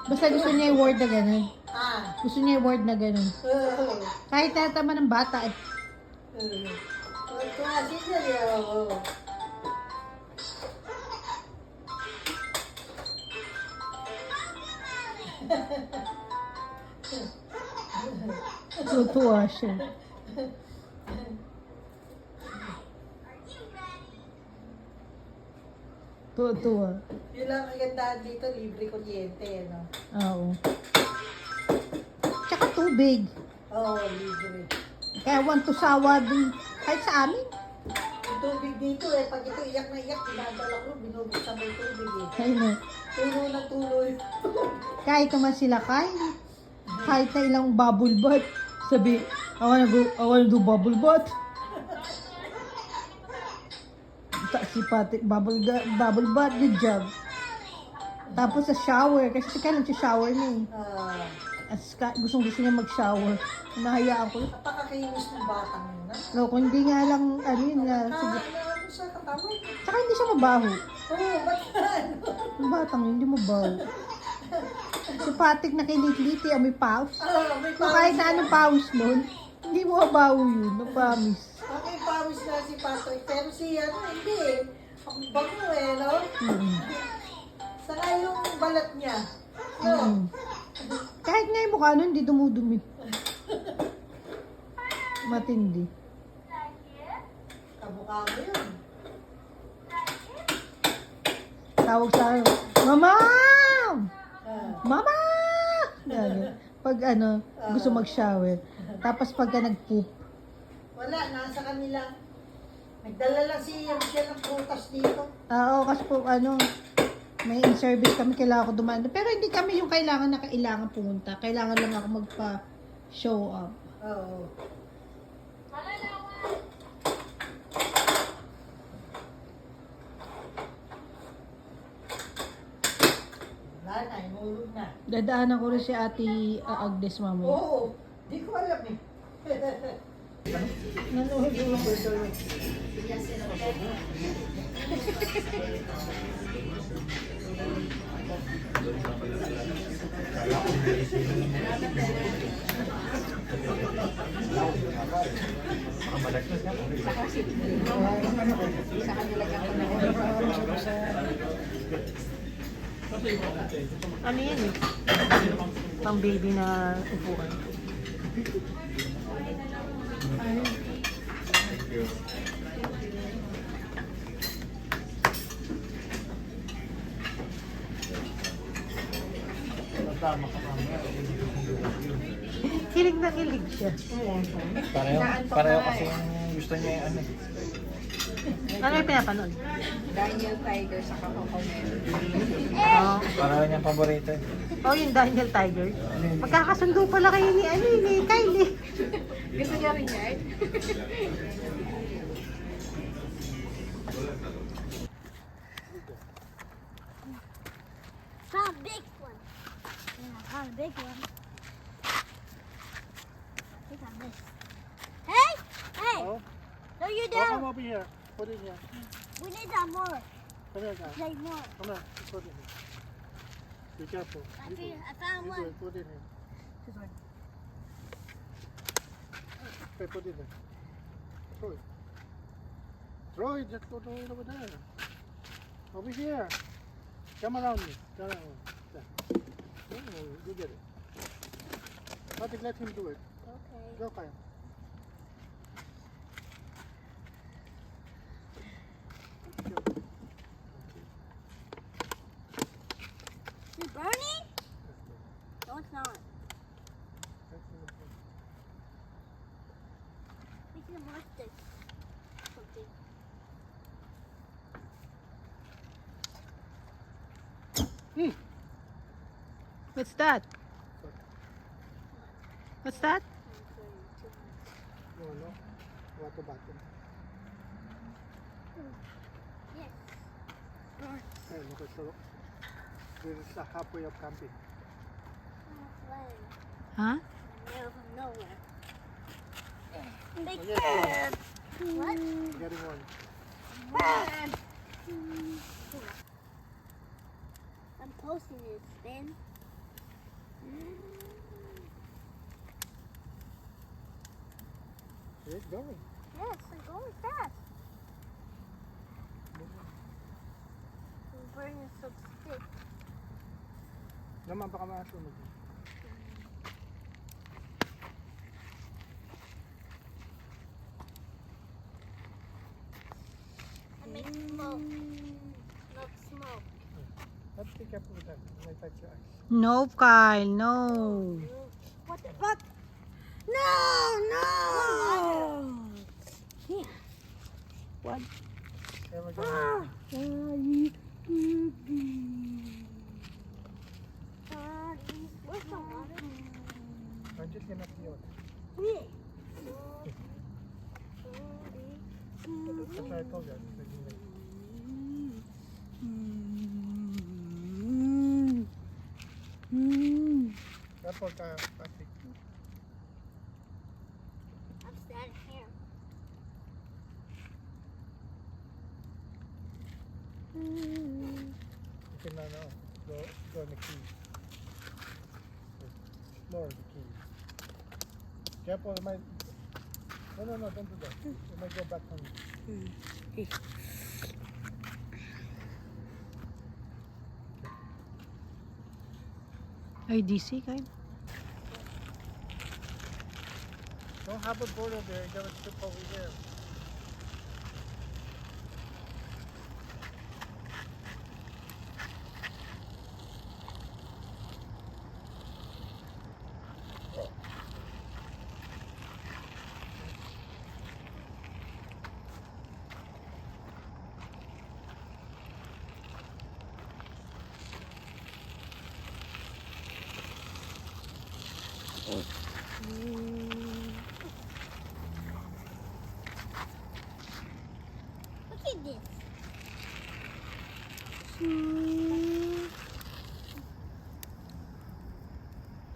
Basta gusto niya yung word na gano'n. Ah. Gusto niya yung word na gano'n. Kahit tama ng bata eh. Klase na yun. Tutuwa siya. Tutuwa. Yun lang ang kagandahan dito, libre kuryente, no? Oo. Tsaka tubig. Oo, libre. Kaya want to sawa dun. Kahit sa amin. Yung tubig dito pag ito iyak na iyak, pinadala ko, binubuksan mo yung tubig Ayun. Tulo na tuloy. Kahit naman sila kahit na ilang bubble bath. Sabi, I wanna do bubble bath. Si Patrick, bubble bath, good job. Tapos sa shower, kasi kaya nag-shower na eh. Gusto niya mag-shower. Nahayaan ko. Napakakinis ng batang yun, ha? No, kung hindi nga lang, ano yun na, sige. Ano siya katamay? Tsaka hindi siya mabaho. Oo, ba't ano? Yung batang yun, hindi mabaho. Si Patrick nakilitliti, may paus. May So kahit na anong paus nun, hindi mo mabaho yun, no promise. Okay, pawis na si Patrick. Pero si hindi eh. Ang bango no? Saka yung balat niya. No? Kahit nga yung mukha nun, hindi dumudumi. Matindi. Kamukha mo yun. Tawag sa akin, Mama! Mama! Ganyan. Pag gusto mag-shower. Tapos pagka nag-poop. Wala, nasa kanila. Nagdala lang si Michelle ng prutas dito. Oo, kasi po may in-service kami, kailangan ko dumaan. Pero hindi kami yung kailangan pumunta. Kailangan lang ako magpa-show up. Oo. Wala na, inulog na. Dadaanan ko rin si Ate Agnes mamaya. Oo, di ko alam eh. Nanood yung ano yan eh? Pang baby na upuan. Kilig na kilig siya. Pareho kasi yung gusto niya yung ano. Ano yung pinapanood? Daniel Tiger sa Kakokomel. Oo. Pareho niyang paborito eh. Oh, yung Daniel Tiger. Magkakasundo pala kayo ni Kylie. Gusto niya rin yan? How big one? Yeah, how big one? Look at this. Hey! Hey! Oh, No, you come don't. over here. Put it here. We need that more. Come here, guys. Like more. Come here. Put it here. Be careful. I You do it. I found You do one. it. Put it here. This one. Okay, put it there. Throw it. Throw it. Just go throw it over there. Over here. Come around me. Come around. There. Oh, you get it. Patrick, let him do it. Okay. Go, Kyle. Is it burning? No, it's not. We can watch this. Something. What's that? What's that? No, no. Water bottle. Yes. Hey, look at the. This is the halfway of camping. Huh? From nowhere. Big Oh, yes, What? Getting one. I'm posting this, Ben. Get going. Yes, I'm going fast. I'm burning some stick. Naman baka masunog. I make smoke. Not smoke. Have to be careful with that. It might touch your eyes. No, Kyle, no. What the fuck? No, no. Yeah. What? There we go. Where's the water? I'm just gonna feel it. Yeah. That's what I told you. I was thinking like, careful, Kyle. Plastic. I'm standing here. Okay, no. Go on the keys. Explore the keys. Careful, it might... No, don't do that. It might go back on you. Ay, DC, Kyle. Don't have a board over there. You gotta trip over here. Look at this.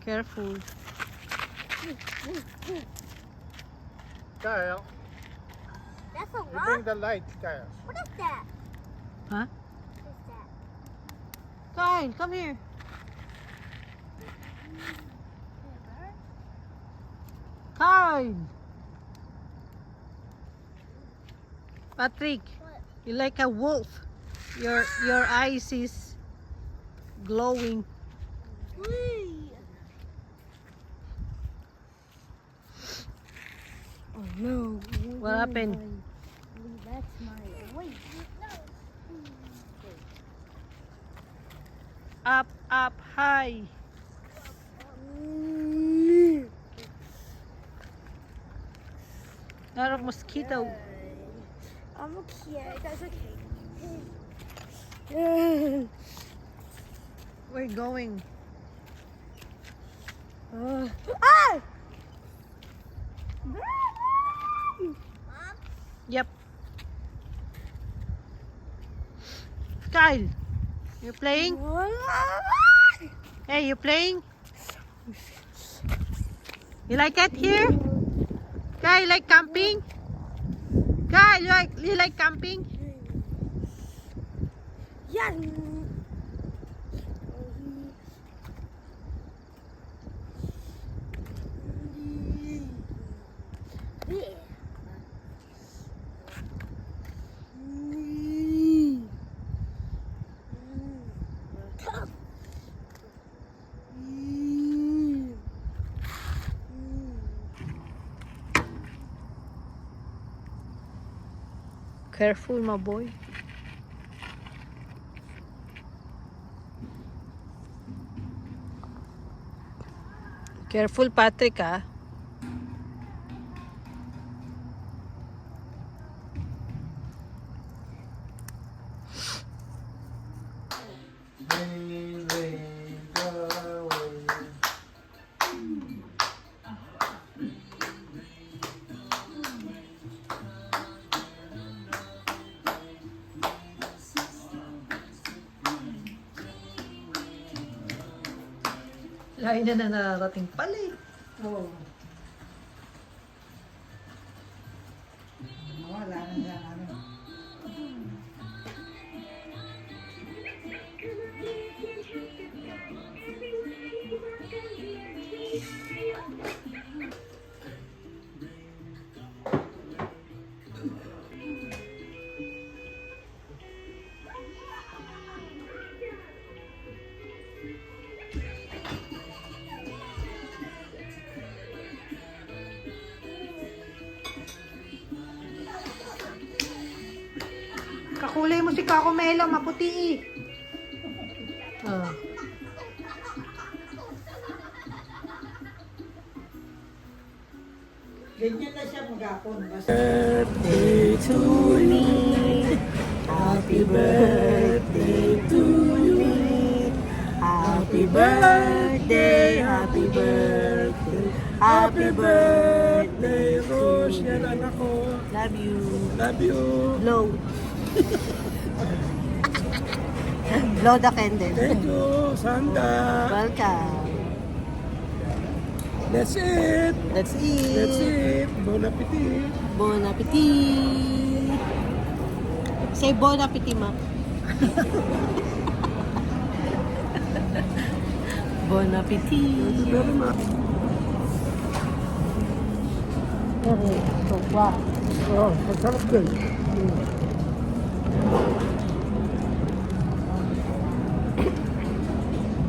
Careful. Kyle, That's a you bring rock? the lights, Kyle. What is that? Huh? What is that? Kyle, come here. Kyle. Patrick, What? you're like a wolf. Your eyes is glowing. Oh no. What happened? That's my wait. Up, high. Lot of mosquito. I'm okay. That's okay. We're going. Ah! Yep. Kyle, you playing? Hey, you playing? You like it here? Kyle, you like camping? Kyle, you like camping? Yeah. Careful, my boy. Careful, Patrick, ah. Lain na nararating pala eh. Oh. Wala na siya, ano. mo si Kakumelo, maputi eh. Oh. Ganyan na siya maghapon. Basta Birthday to me. Happy birthday to me. Happy birthday, happy birthday. Happy birthday, Rose, yan anak ko. Love you. Love you. Blow. Blow the candle. Thank you, Santa. Welcome. That's it. That's it. That's it. Bon appetit. Bon appetit. Say bon appetit, ma. Bon appetit. Very much. Very so wow. Oh, masarap din.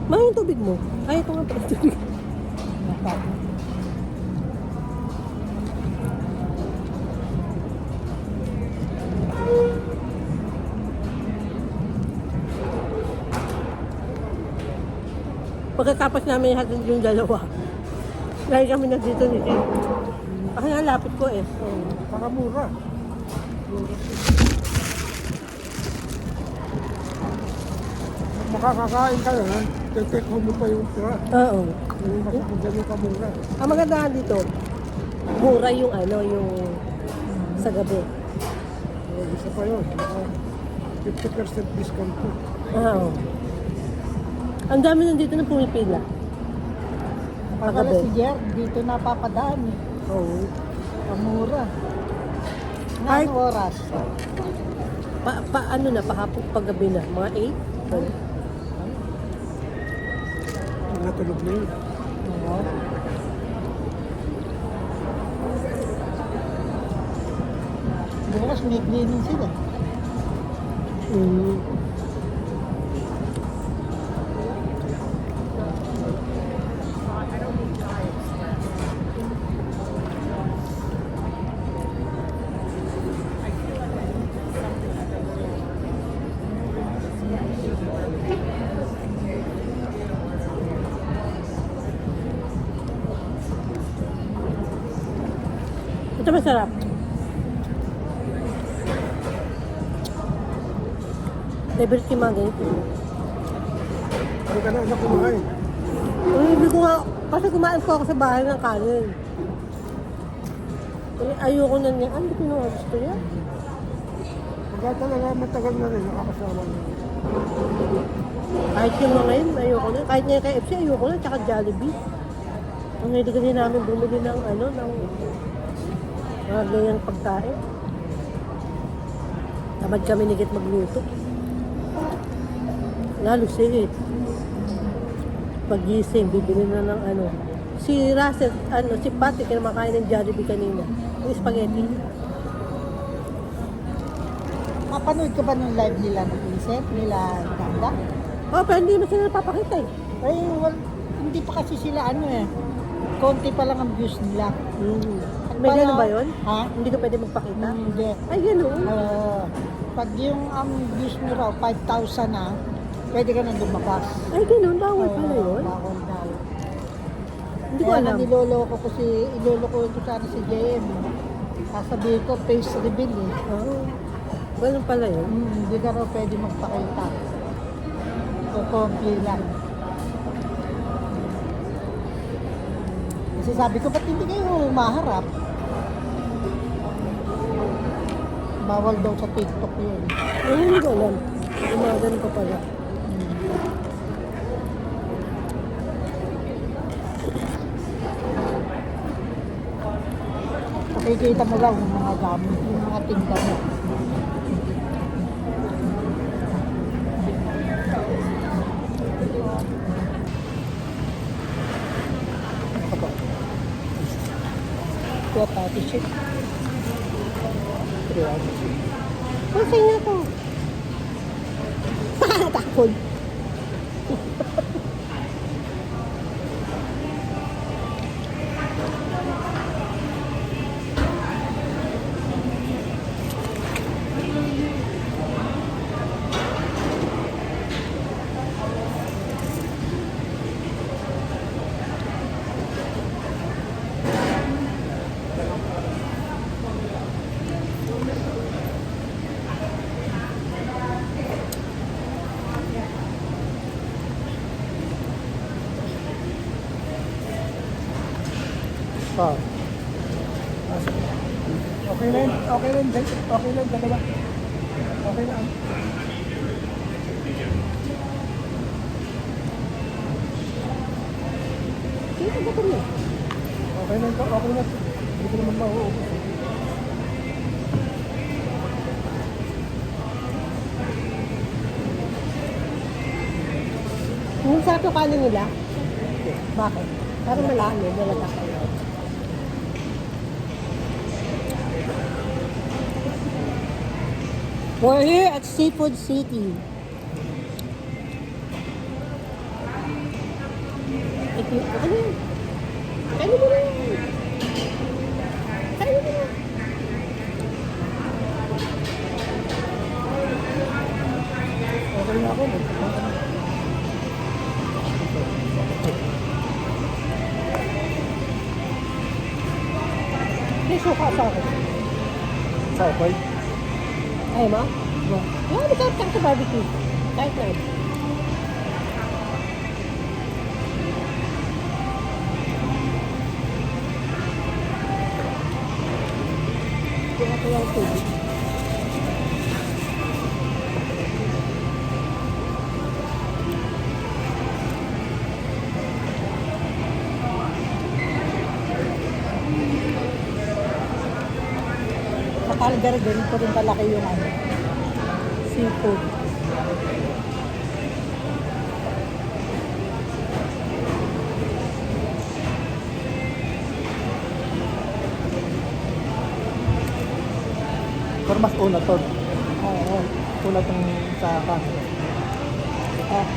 Ma, yung tubig mo. Ay, ito nga pala tubig. Pagkatapos namin hatid yung dalawa, lagi kami na dito ni Ken. Kasi nalapit ko eh. Saka mura. Kung makakakain ka na, take home mo pa yung tira. Oo. Yung makakagano ka mura. Ang maganda dito, mura yung ano, yung sa gabi. Isa pa yun. 50% discount po. Oo. Ang dami nandito na pumipila. Akala si Jer, dito napapadaan eh. Oo. Pamura. Ay. Anong oras? Ano na, pahapon paggabi na, mga 8? Natulog na yun. Oo. Bukas may cleaning sila. Mm. Ito masarap. Favorite yung mga ganito. Hindi ka na anak kumain. Hindi ko nga, kasi kumain ko ako sa bahay ng kanin. Ayoko na niya. Ano ko na gusto niya? Pagka talaga matagal na rin nakakasama niya. Kahit yung mga yun, ayoko na. Kahit nga yung KFC, ayoko na. Tsaka Jollibee. Ang hindi kasi namin bumili ng ano, ng mga ganyang pagkain. Tamad kami nigit magluto. Lalo si pagising, bibili na ng ano. Si Russell, si Patrick, na makain ng Jollibee kanina. Yung spaghetti. Mapanood ka ba ng live nila ng Vincent? Nila Ganda? Oh, pero hindi mo sila napapakita eh. Ay, hindi pa kasi sila ano eh. Konti pa lang ang views nila. May gano'n ba yun? Ha? Hindi ka pwede magpakita? Hindi. Ay, gano'n. Pag yung views mo raw, 5,000 na, pwede ka nang lumabas. Ay, gano'n. Bawal pala yun. Bawal daw. Hindi ko Kaya alam. niloloko ko sana si JM. Sasabihin ko, face reveal eh. Oo. Ganun pala yun. Hindi ka raw pwede magpakita. Kukumpli lang. Kasi sabi ko, ba't hindi kayo maharap? Bawal daw sa TikTok yun. Ay, hindi ko alam. Umagan ko pala. Makikita mo lang yung mga gamit, yung mga tinda mo. Ito, pati shit. Kasi nga to. Takol. Ah. Okay na yun. Okay na yun. Okay na yun. Dalawa. Okay na. Sige, bato mo. Okay na ito. Okay na. Hindi ko naman mauubos. Yung sarap yung kanin nila. Bakit? Parang malaki, malaga kayo. We're here at Seafood City. Ito, ano yun? Kainin mo na yun. Kainin mo na. Okay na ako. May suka sa akin. Sa okay? Ayaw mo? Yeah, masarap ka sa barbecue. Kahit na. Kaya ko yung tubig. Sa Calgary, ganito rin kalaki yung ano, seafood. Pero mas una to. Oo. Una tong sa Canada. Ah.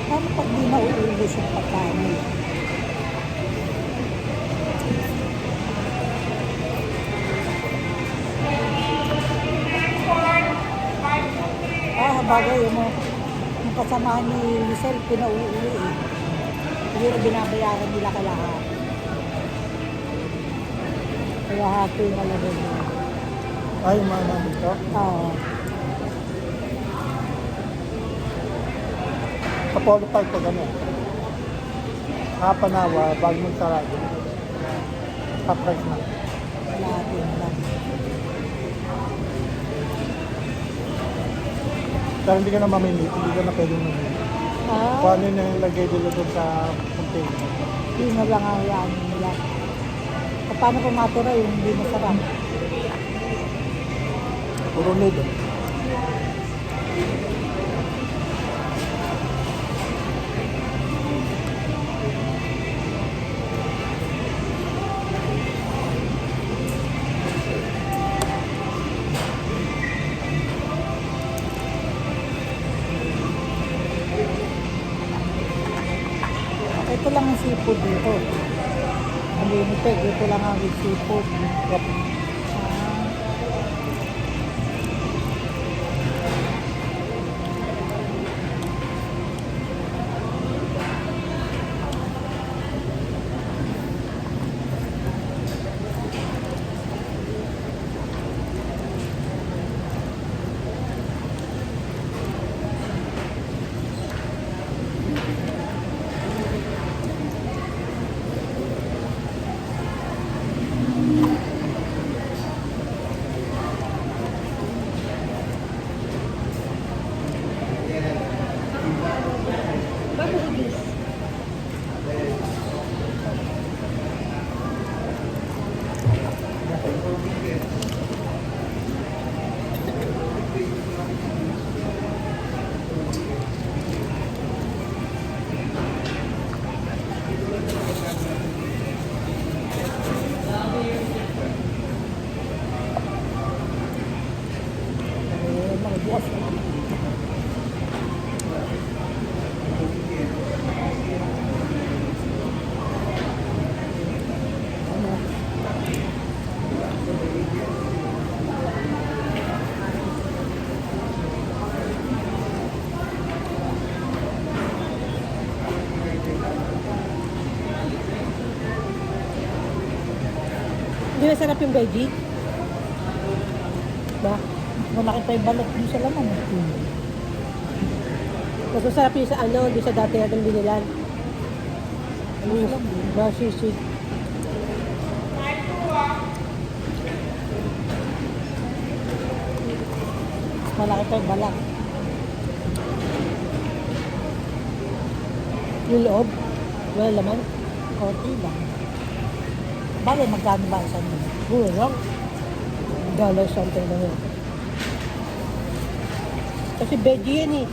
Paano pag di mauubos yung pagkain? Bagay yung kasamahan ni Lisel, pinauuwi eh. Hindi na binabayaran nila kalahat. Kaya happy yung alagay nila. Ay, yung mga namin to. Oo. Kapolo 5 ko gano'n. Kapanawa, bago magsarado. Half price na. Lahat yun lang. Pero hindi ka na mamimili, hindi ka na pwedeng mamimili. Kung Ah, ano yung nilagay nila doon sa container. yun na lang ang yan nila. Paano kung matura yung hindi masarap? Puro nudo. Ito lang ang seafood dito. Unlimited, ito lang ang seafood. Yep. Hindi na sarap yung veggie. Ba? Malaki pa yung balot dun sa laman. Mas masarap yung sa ano, doon sa dati natin binilan. Ba, sisig. Malaki pa yung balat. Yung loob. Wala laman. Konti lang. Bale, magkano ba sa inyo? Wala lang. Dollar something lang yan. Kasi veggie yan eh.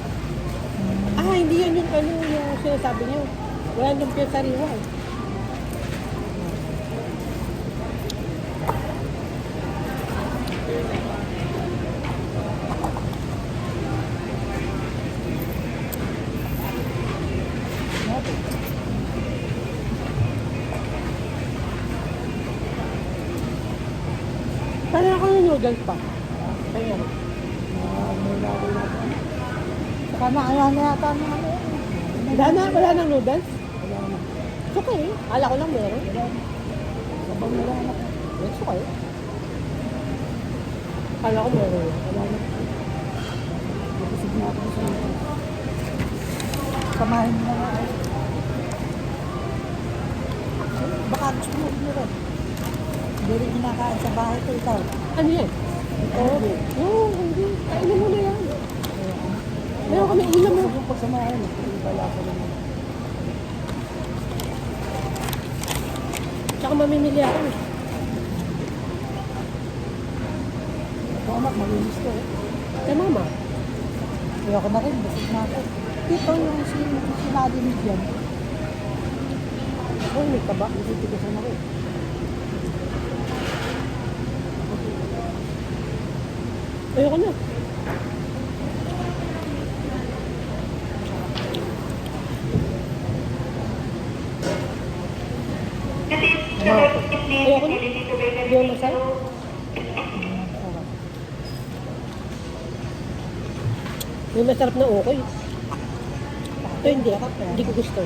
Ah, hindi yan yung ano yung sinasabi niyo. Wala nang sariwa eh. Parang ako ng noodles pa. Kaya. Saka na yata ng ano yan. Wala nang noodles? It's okay. Ala ko lang meron. Sabang wala na. It's okay. Kala ko meron. Wala na. Sige ako sa inyo. Samahin mo na nga. Baka gusto mo rin. Hindi rin kinakain sa bahay ko ikaw. Ano yan? Oo, hindi. Kainin mo na yan. Meron kami ulam mo. Yung pagsamahin. Ibalasa lang. Tsaka mamimili ako. Ito anak, malinis ko. Kay mama. Ayoko na rin, basig na ako. Ito yung sinadinig yan. Oh, may taba. Natitigasan ako. Ayoko na. Ayoko na. Hindi ako masarap. May masarap na okay. Ito hindi. Hindi ko gusto.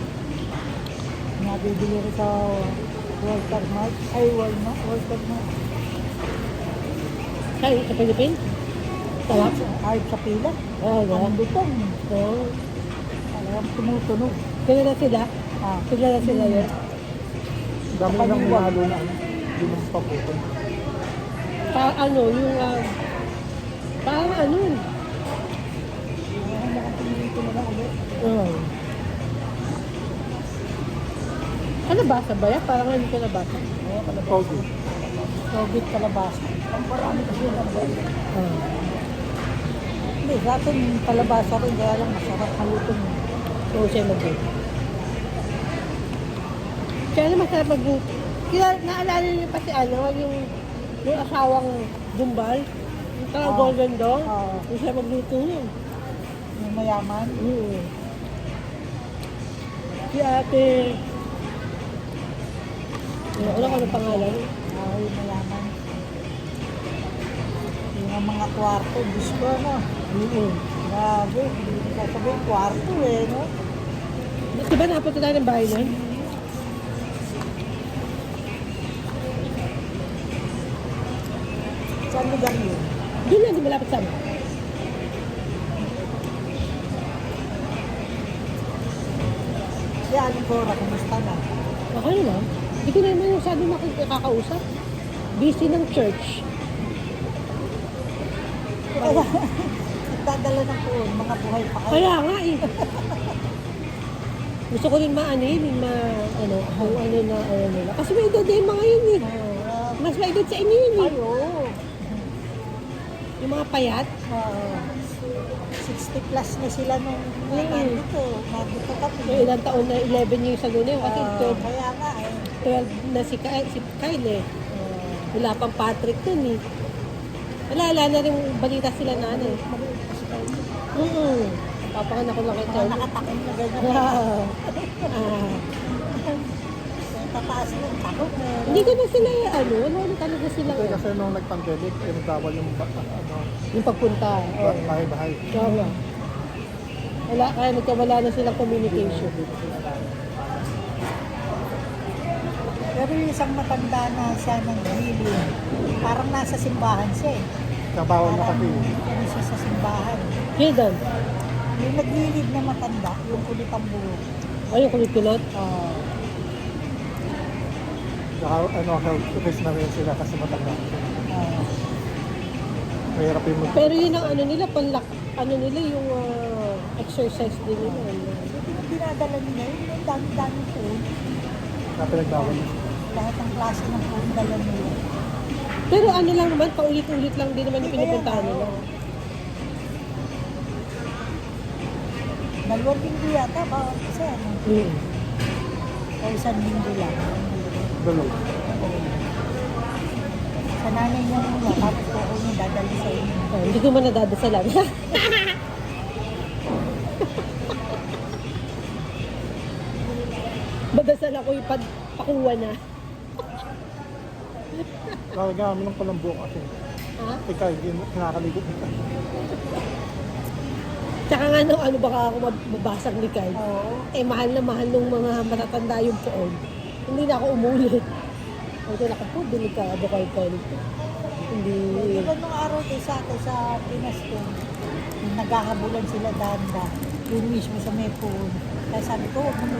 Nabibili rin sa Walter Mart. Ay, Walter Mart. Ay, sa Philippines? Sarap? Ay, sa pila. Oo, ba? Ang butong. Oo. Alam, tumutunog. Kilala sila? Ah, Kilala sila yun? Dami lang mahalo na ano. Hindi mo paputo. Ano, yung, parang ano, nakatingin ko na lang ulit. ano ba? Sabaya? Parang hindi ko nabasa. Ayan, kalabasa. Pogi. Togit kalabasa. Ang marami kasi yung kalabasa. Oh. Hindi, dati yung kalabasa rin, kaya lang masarap halutin mo. Oo, siya mag-good. Kaya naman masarap mag-good. Kaya naalala niyo pa si ano, yung asawang Dumbal. Yung parang golden dog. Oo. Yung siya magluto yun. Yung mayaman. Si ate... Ano ko ano pangalan? Ay, mayaman. Yung mga kwarto, Diyos ko, no? Grabe, hindi ko sasabihin kwarto eh, no? Diba napunta tayo ng bahay nun? Saan lugar yun? Doon lang, di malapit sa amin. Si Aling Cora, kumusta na? Okay lang. Hindi ko naman yung sabi makakausap. Busy ng church. Kaya, nagdadala ng puon, mga buhay pa kayo. Kaya nga eh. Gusto ko rin maanayin, kung ano na, ano nila. Kasi may edad yung mga yun eh. Mas may edad sa inyo yun eh. Ay, oo. Yung mga payat. 60 plus na sila nung nandito. Nandito kami. So ilang taon na, 11 years ago na yun. Kasi Kaya nga eh. 12 na si Kyle eh. Wala pang Patrick dun eh. Wala na rin balita sila na ano eh. Papanganak ko lang kay Kyle. Nakatakot na ganyan. Tataas ng takot. Hindi ko na sila wala na talaga sila. Kasi kasi nung nag-pandemic, bawal yung Yung pagpunta. bahay-bahay. Tama. Kaya nagkawala na silang communication. Pero Pero yung isang matanda na siya ng gilid, parang nasa simbahan siya eh. Nabawal na kasi. Ano siya sa simbahan. Hidden. Yung naglilid na matanda, yung kulit ang buhok. Ay, yung kulot-kulot. Health risk na rin sila kasi matanda. Mahirap yung Pero yun ang ano nila, ano nila yung exercise din nila. Yung dinadala nila, yung dami-dami phone. na pinagbawal. Lahat ng klase ng phone dala nila. Pero ano lang naman, paulit-ulit lang din naman yung pinupuntahan nila. Dalawang linggo yata, bawat kasi ano. O isang linggo lang. Dalawa. Sa nanay niya muna, tapos po ako niya dadali sa inyo. Hindi ko man nadadasalan. Badasal ako yung pakuha na. Gagamin ng palambo kasi. Ha? Ikaw, kinakaligot ito. Tsaka nga nung ano baka ako mabasag ni Kyle. Oo. Eh mahal na mahal nung mga matatanda yung poon. Hindi na ako umulit. Ay ko nakapo, delikado kay Kyle. Hindi... Diba nung araw tayo sa atin sa Pinas ko, yung naghahabulan sila danda, yung mismo sa may phone. Kaya sabi ko, huwag mo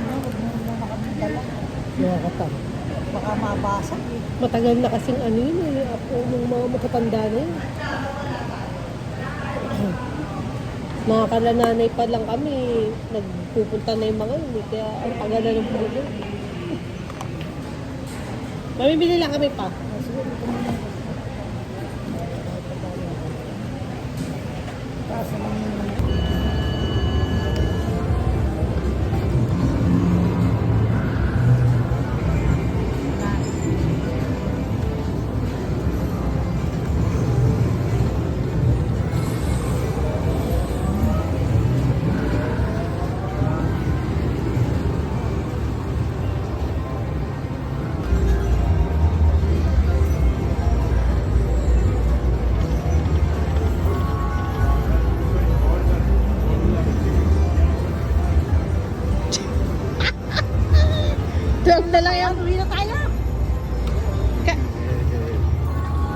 muna kami dala. Nakakatang. Baka mabasag eh. Matagal na kasing ano yun eh. Ako nung mga matatanda na yun. Mga kalananay pa lang kami. Nagpupunta na yung mga yun eh. Kaya ang tagal na ng pulo. Mamibili lang kami pa. Kaso lang yun. Tuwag na lang yan. Uwi na tayo!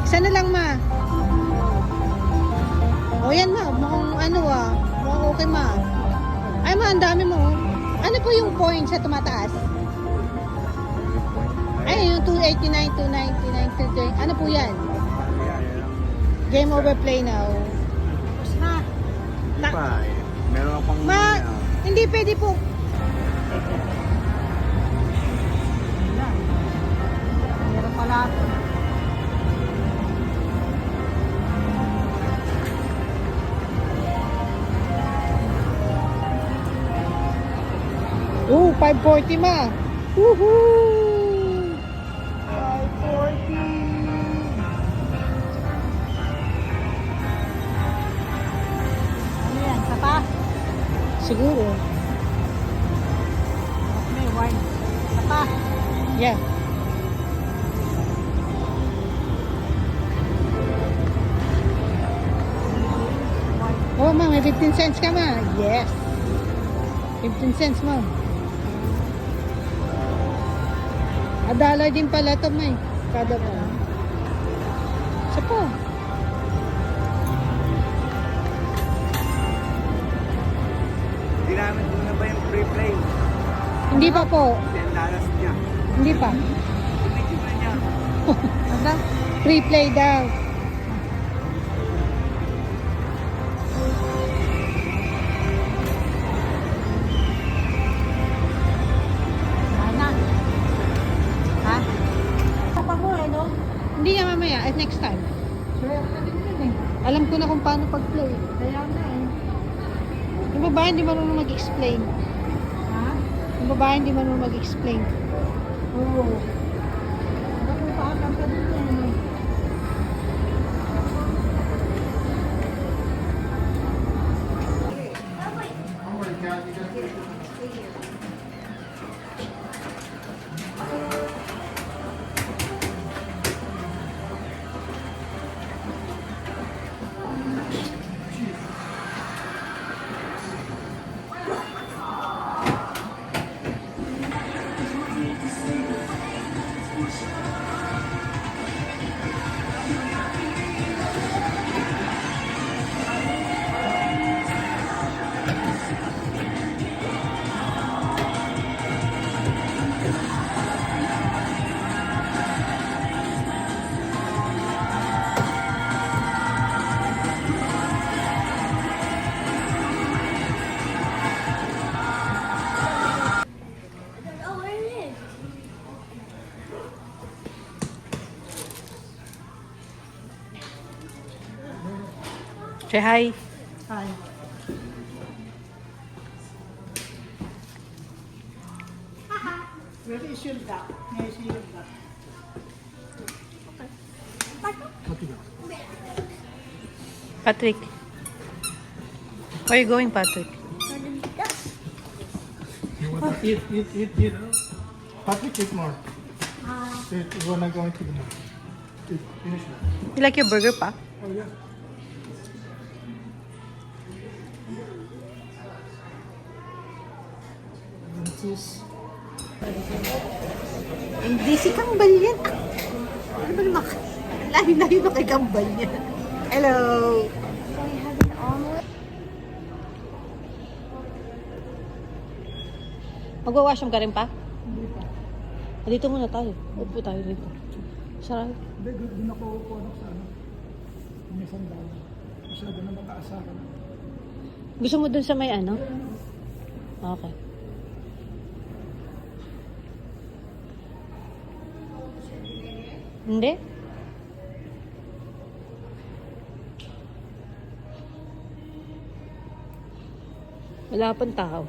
Isa na lang ma. O yan ma, mukhang ano mukhang okay ma. Ay ma, ang dami mo. Ano po yung points sa tumataas? Ay, yung 289, 299, 230. Ano po yan? Game over play now. Tapos na. Meron pang Ma, hindi pwede po. Meron pala ito. Oh, 540 ma. Woohoo! 540. Ano yan? Sapa? Siguro. May wine. Sapa? Yeah. Oh, ma, may 15 cents ka ma. Yes. 15 cents mo. $1 din pala ito, may. Kada po. Isa po. Ginamit mo na ba yung free play? Hindi pa po. $10 niya. Hindi pa. Tumigil na niya. Ano? Free play daw. Ana? Ha? Sapa mo no? Hindi nga mamaya. At next time. Sure, pwede yun eh. Alam ko na kung paano pag-play. Kaya na eh. Yung babae hindi marunong mag-explain. Ha? Yung babae hindi marunong mag-explain. Oo. Ano pa ka din eh. Say hi. Hi. Where is your duck? Where is your duck? Patrick. Where are you going, Patrick? You want to eat. Patrick, eat more. Eat, you wanna go into the more. Eat, finish it. You like your burger, pa? Oh yeah. Cheese. Hindi si Kambal yan. Ano ba naman? Layo-layo na kay Kambal yan. Hello! Magwa-washroom ka rin pa? Dito muna tayo. Upo tayo dito. Sarap. Hindi, doon ako upo sa ano. May sandal. Masyado na makaasaran. Gusto mo dun sa may ano? Okay. Hindi? Wala pang tao.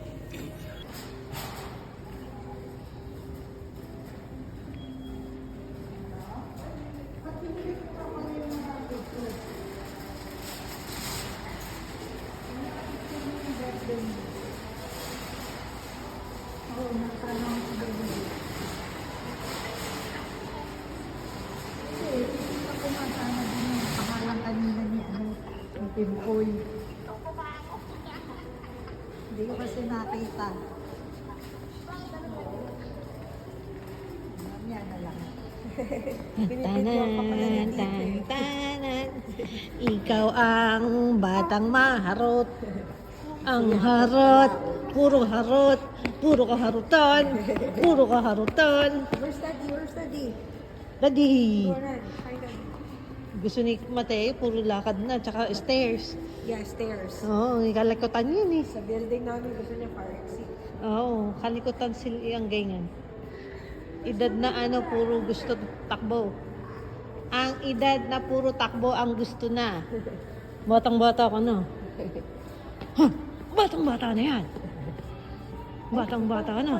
Pangalan kanina ni Timboy. Hindi ko kasi nakita. Mamaya na lang. Tanan, tan, tanan. Ikaw ang batang maharot. Ang harot, puro harot, puro kaharutan, puro kaharutan. Where's Daddy? Where's Daddy? Daddy, Go ahead. Hi, Daddy. gusto ni Mateo, puro lakad na, tsaka stairs. Yeah, stairs. Oo, kalikutan yun eh. Sa building namin gusto niya fire exit. Oo, kalikutan sila ang ganyan. Edad na ano, puro gusto takbo. Ang edad na puro takbo ang gusto na. Batang-bata ka na. Ha? Batang-bata na yan. Batang-bata na.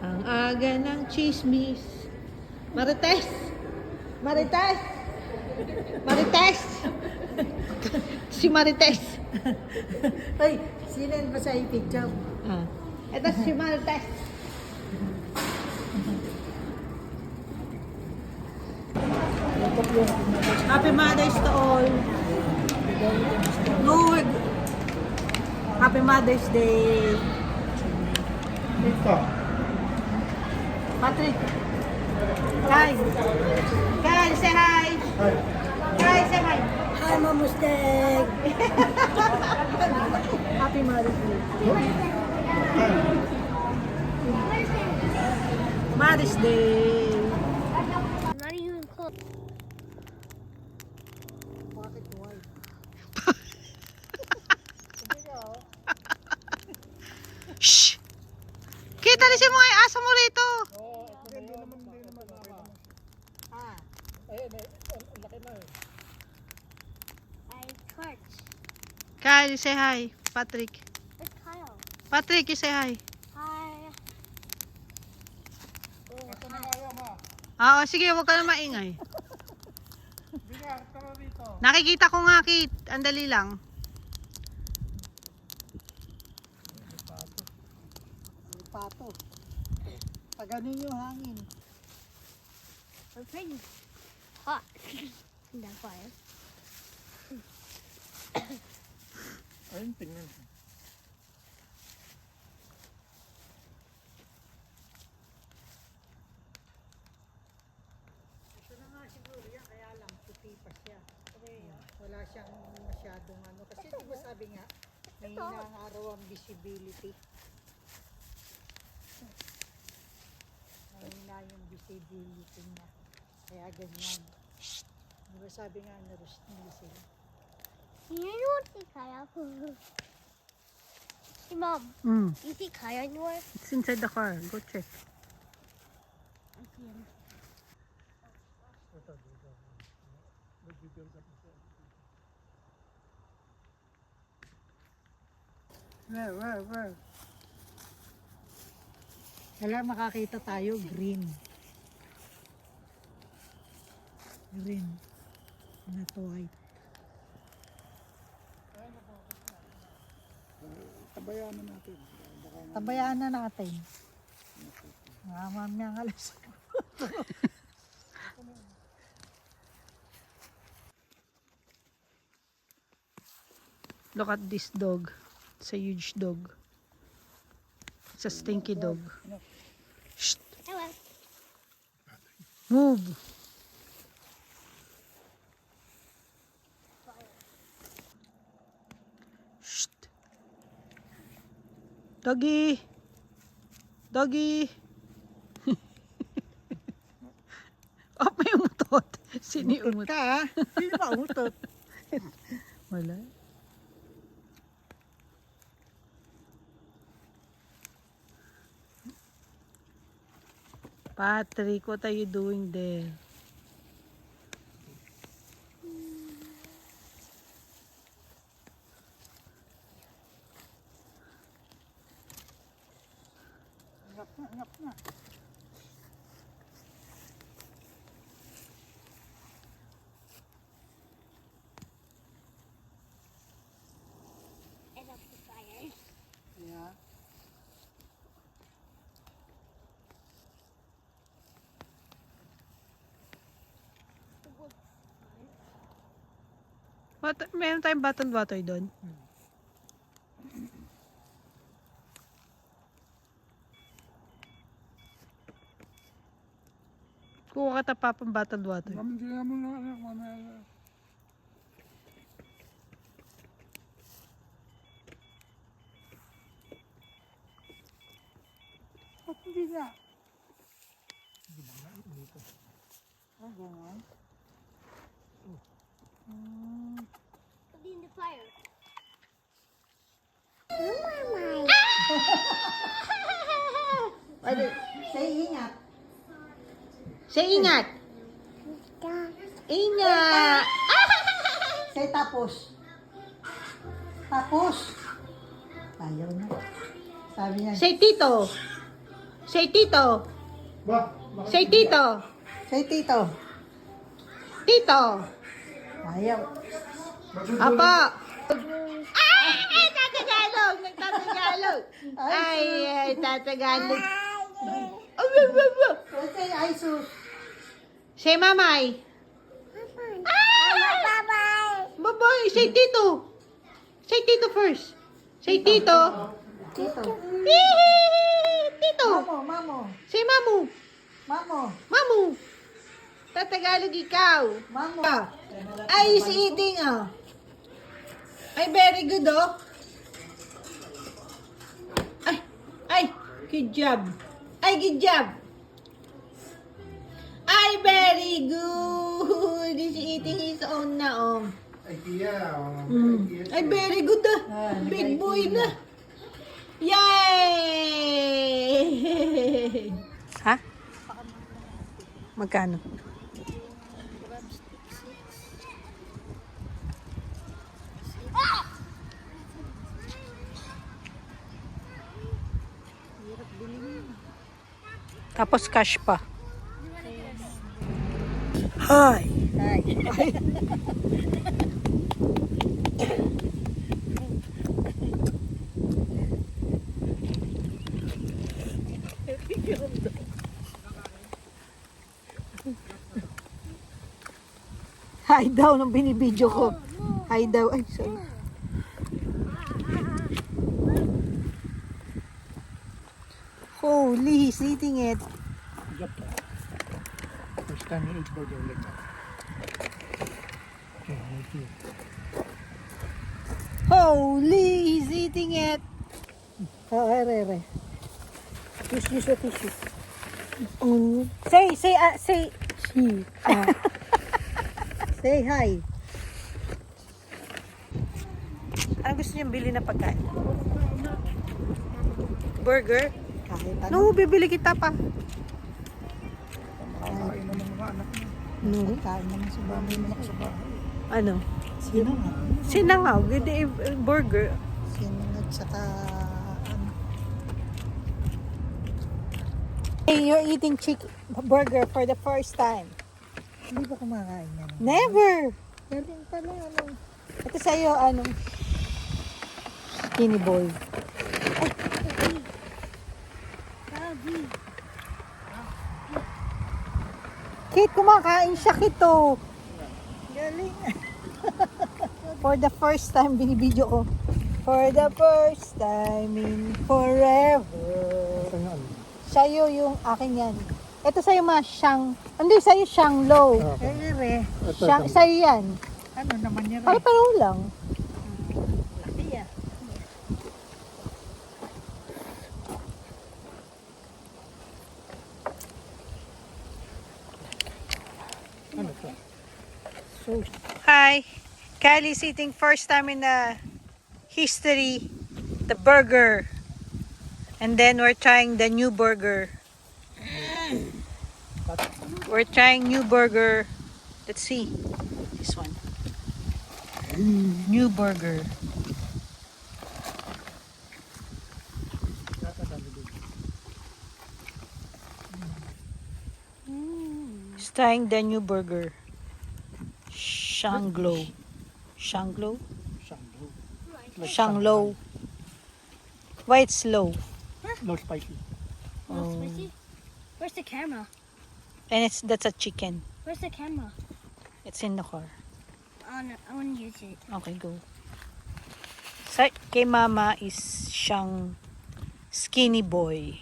Ang aga ng chismis. Marites! Marites! Marites! Si Marites. Ay, sinend ba sa picture? Ah. Ito si Marites. Happy Mother's to all. Lord. Happy Mother's Day. Ito. Patrick. Kai. Kai, say hi. Hi. Kai, say hi. Hi, Mamusteg! Happy Mother's Day. Mother's Day. Not even close. Bakit why? Shh! Kita rin si mga aso mo rito. Ah, I touch. Kyle, say hi. Patrick. It's Kyle. Patrick, you say hi. Hi. Ito na kayo, ma. Oo, sige, huwag ka na maingay. Bigar, tara dito. Nakikita ko nga, Kate. Andali lang. pato. Paganin yung hangin. We're pretty hot in that fire. Ayun, tingnan. Ito na nga siguro yan, kaya lang puti pa siya. Wala siyang masyadong ano. Kasi di ba sabi nga, may inaaraw ang visibility. Mahina yung visibility niya. Kaya ganyan. Di ba sabi nga, narust nila sila. You don't see Kaya. Hey, Mom, Mm. you see Kaya anywhere? It's inside the car. Go check. Where? Kailangan makakita tayo, green. Green. Not white. Tabayaan na natin. Tabayaan na natin. Mamaya nga alas. Look at this dog. It's a huge dog. It's a stinky dog. Shh. Hello. Move. Shh. Doggy. Doggy. Oh, may umutot. Sino yung umutot? Ka, sino ba umutot? Wala. Patrick, what are you doing there? Ngap na. I love the fire. Yeah. Meron tayong bottled water doon. Kuha ka pa pang bottled water. Mamaya mo na anak, mamaya. Hindi na. Ah, gano'n? Put it in the fire. Say ingat. Say ingat! Ingat! Say tapos. Tapos. Ayaw na. Sabi niya. Say tito! Say tito! Ba? Say tito! Say tito. Tito! Ayaw. Apa! Ay, tatagalog! Nagtatagalog! Ay, tatagalog! Say Isus. Say mamay! Bye-bye! Say tito! Say tito first! Say tito! Tito. Tito! Mamo. Say mamu! Mamo. Mamu! Tatagalog ikaw! Mamo. Ay, si eating ah! Ay, very good oh! Ay! Good job! Ay, good job! Ay, very good! He's eating his own na oh! Idea. Ay, very good ah! Big boy na! Yay! Ha? Magkano? Tapos cash pa. Hi! Hi. Hi daw nung binibidyo ko. Hi daw. Ay, sorry. Holy, he's eating it. First time you eat burger like that. Okay, thank you. Holy, he's eating it. Oh, ere. Tissue. Say, Say hi. ano gusto niyong bili na pagkain? Burger? Kahit ano. No, bibili kita pa. No. Kain naman sa bahay. Sa bahay. Ano? Sinangag. Sinangaw. Burger. Sinangag saka ano. Hey, you're eating burger for the first time. Hindi ba kumakain yan? Never! Galing pala, ano. Ito sa'yo, ano, skinny boy. Kate, kumakain siya, Kito. Galing. For the first time, binibidyo ko. For the first time in forever. Sa'yo yung akin yan. Ito sa'yo hindi sa'yo Shanglo. Okay. Sa'yo yan. Ano naman yan? Pare-pareho lang. Hi, Kylie's eating first time in the history the burger, and then we're trying the new burger. We're trying new burger. Let's see this one. New burger. He's trying the new burger. Shanglo. Shanglo? Shanglo. Why it's low? No spicy. No spicy? Where's the camera? And that's a chicken. Where's the camera? It's in the car. I want to use it. Okay, go. So, kay mama is siyang skinny boy.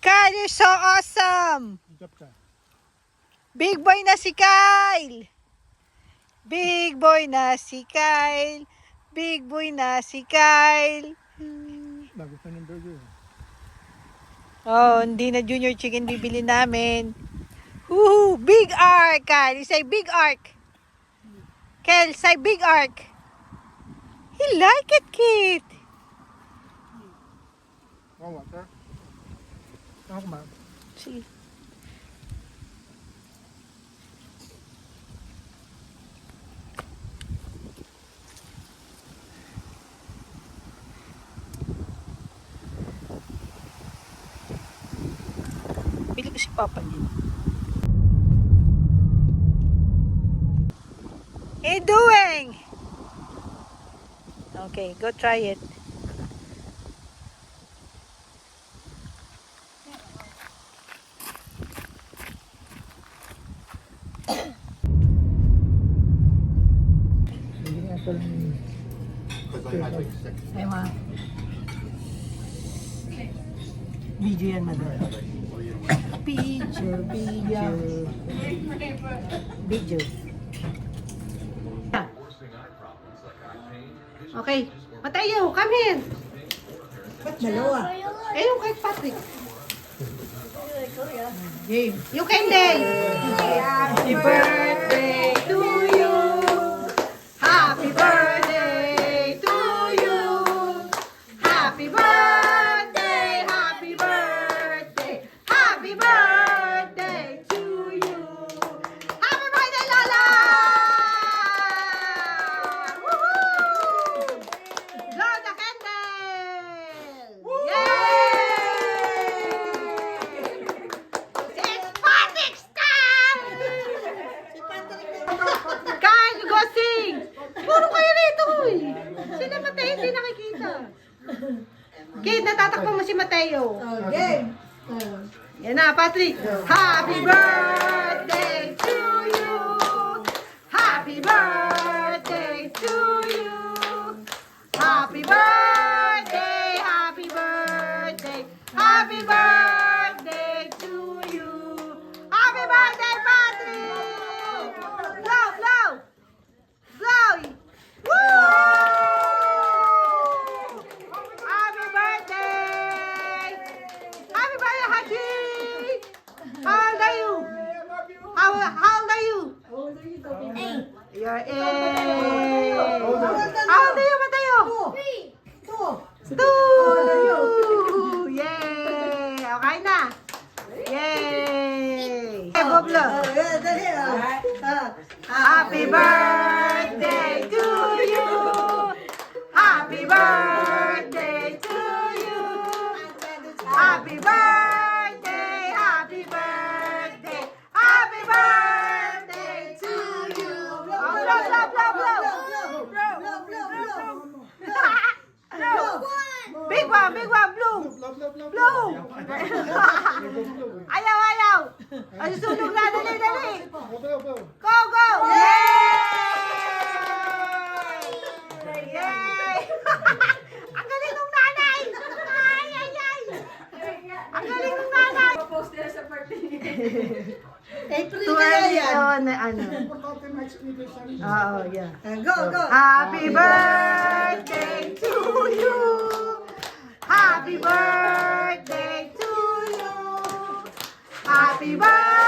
Kyle, you're so awesome! Big boy na si Kyle! Big boy na si Kyle! Big boy na si Kyle! Nagustuhan yung burger. Oh, hindi na junior chicken bibili namin. Woohoo! Big arc, Kyle! You say big arc! Kyle, say big arc! He like it, kid! Want water? Ako ma. Sige. Bili ko si Papa niya. Hey, doing? Okay, go try it. Ay, ma. Video yan, madam. Video. Okay. Matayo, come here. Dalawa. Eh, yung kay Patrick. Game. You can dance. Happy birthday to you. Happy birthday to you. Happy birthday, happy birthday, happy birthday to you. Happy birthday, Lola! Woohoo! Blow the candle! Yay! It's Patrick's time! Kyle, go sing! Puro kayo rito, uy! Sila Mateo, hindi nakikita. Kid, natatakbo mo si Mateo. Okay. Yan na, Patrick. Happy birthday to you. Happy birthday to you. Happy birthday, happy birthday, happy birthday to you. Happy birthday, Patrick! Blow, blow! Blow! Woo! Happy birthday! Happy birthday, Haji! How old are you? How old are you? 8. You're 8. Ayaw, ayaw! Ay, sunog na, dali, dali! Go, go, go. Go, go! Yay! Yay! Ang galing ng nanay! Ay, ay, ay! Ang galing ng nanay! Post nila sa birthday niya. April Too kaya early yan. on, ano. Importante na explanation. Oo, yeah. Go, go. Happy birthday to you! Happy birthday to you! Happy birthday!